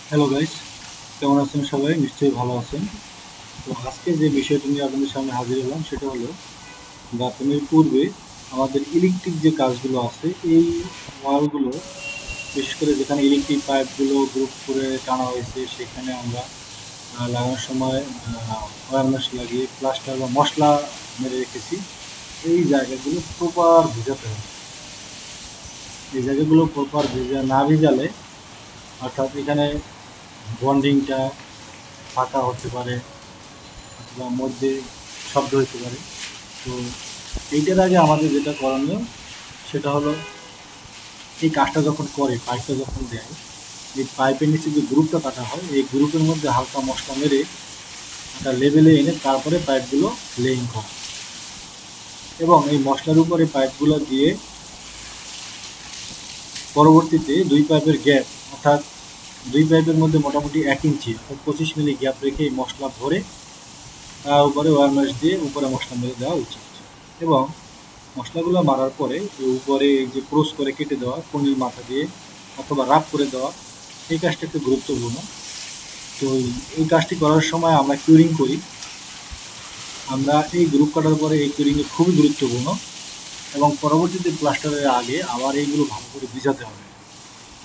Hello guys, কেমন আছেন সবাই? নিশ্চয়ই ভালো আছেন। তো আজকে যে বিষয়টি নিয়ে আপনাদের সামনে হাজির হলাম সেটা হলো গাঁথনির পূর্বে আমাদের ইলেকট্রিক যে কাজগুলো আছে এই ওয়ালগুলো, বিশেষ করে যেখানে ইলেকট্রিক পাইপগুলো গ্রুপ করে টানা হয়েছে সেখানে আমরা লাগানোর সময় ওয়্যার মেশ লাগিয়ে প্লাস্টার বা মশলা মেরে রেখেছি। এই জায়গাগুলো প্রপার ভিজাতে হবে। এই জায়গাগুলো প্রপার না ভিজালে, অর্থাৎ এখানে বন্ডিংটা ফাঁকা হতে পারে অথবা মধ্যে শব্দ হতে পারে। তো এইটার আগে আমাদের যেটা করণীয় সেটা হলো, এই কাজটা যখন করে, পাইপটা যখন দেয়, এই পাইপের নিচে যে গ্রুপটা কাটা হয় এই গ্রুপের মধ্যে হালকা মশলা মেরে একটা লেভেলে এনে তারপরে পাইপগুলো লেইং করা, এবং এই মশলার উপরে পাইপগুলো দিয়ে পরবর্তীতে দুই পাইপের গ্যাপ, অর্থাৎ দুই পাইপের মধ্যে মোটামুটি 1 ইঞ্চি অর্থাৎ 25 মিলি গ্যাপ রেখে এই মশলা ভরে তার উপরে ওয়্যার মেশ দিয়ে উপরে মশলা মেরে দেওয়া উচিত। এবং মশলাগুলো মারার পরে উপরে এই যে ক্রস করে কেটে দেওয়া কনির মাথা দিয়ে অথবা রাফ করে দেওয়া, এই কাজটা একটু গুরুত্বপূর্ণ। তো এই কাজটি করার সময় আমরা কিউরিং করি। আমরা এই গ্রুপ কাটার পরে এই কিউরিংয়ে খুবই গুরুত্বপূর্ণ, এবং পরবর্তীতে প্লাস্টারের আগে আবার এইগুলো ভালো করে ভিজাতে হবে।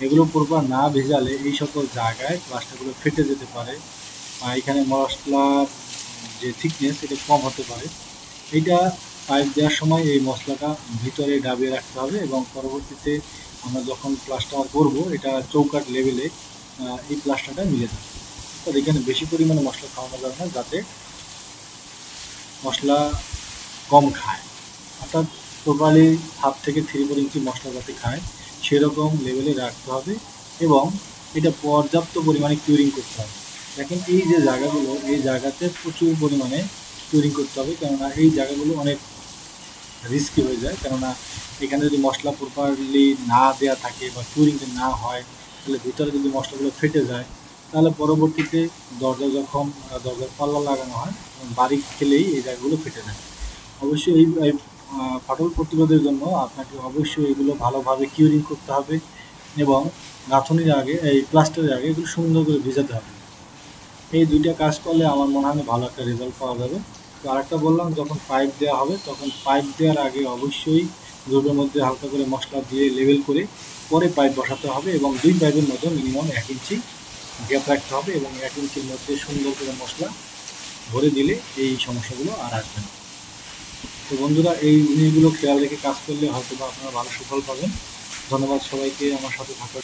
এগুলো প্রপার না ভেজালে এই সকল জায়গায় প্লাস্টারগুলো ফেটে যেতে পারে, বা এখানে মশলার যে থিকনেস এটা কম হতে পারে। এইটা পাইপ দেওয়ার সময় এই মশলাটা ভিতরে ডাবিয়ে রাখতে হবে, এবং পরবর্তীতে আমরা যখন প্লাস্টার করব এটা চৌকাঠ লেভেলে এই প্লাস্টারটা মিলে যাবে। তো এখানে বেশি পরিমাণে মশলা খাওয়ানো যাবে না, যাতে মশলা কম খায়, অর্থাৎ প্রপারলি 1/2 থেকে 3-4 ইঞ্চি মশলা যাতে খায় সেরকম লেভেলে রাখতে হবে। এবং এটা পর্যাপ্ত পরিমাণে কিউরিং করতে হবে। দেখেন এই যে জায়গাগুলো, এই জায়গাতে প্রচুর পরিমাণে কিউরিং করতে হবে, কেননা এই জায়গাগুলো অনেক রিস্কি হয়ে যায়। কেননা এখানে যদি মশলা প্রপারলি না দেওয়া থাকে বা কিউরিংটা না হয়, তাহলে ভিতরে যদি মশলাগুলো ফেটে যায়, তাহলে পরবর্তীতে দরজার পাল্লা লাগানো হয়, বাড়ি খেলেই এই জায়গাগুলো ফেটে যায়। অবশ্যই এই ফাটল প্রতিরোধের জন্য আপনাকে অবশ্যই এগুলো ভালোভাবে কিউরিং করতে হবে, এবং গাঁথনির আগে, এই প্লাস্টারের আগে এগুলো সুন্দর করে ভিজাতে হবে। এই দুইটা কাজ করলে আমার মনে হয় ভালো একটা রেজাল্ট পাওয়া যাবে। তো আরেকটা বললাম, যখন পাইপ দেওয়া হবে তখন পাইপ দেওয়ার আগে অবশ্যই গ্রুপের মধ্যে হালকা করে মশলা দিয়ে লেবেল করে পরে পাইপ বসাতে হবে, এবং দুই পাইপের মধ্যে মিনিমাম 1 ইঞ্চি গ্যাপ রাখতে হবে, এবং 1 ইঞ্চির মধ্যে সুন্দর করে মশলা ভরে দিলে এই সমস্যাগুলো আর আসবে না। তো বন্ধুরা, এই জিনিসগুলো খেয়াল রেখে কাজ করলে হয়তো বা আপনারা ভালো সুফল পাবেন। ধন্যবাদ সবাইকে আমার সাথে থাকার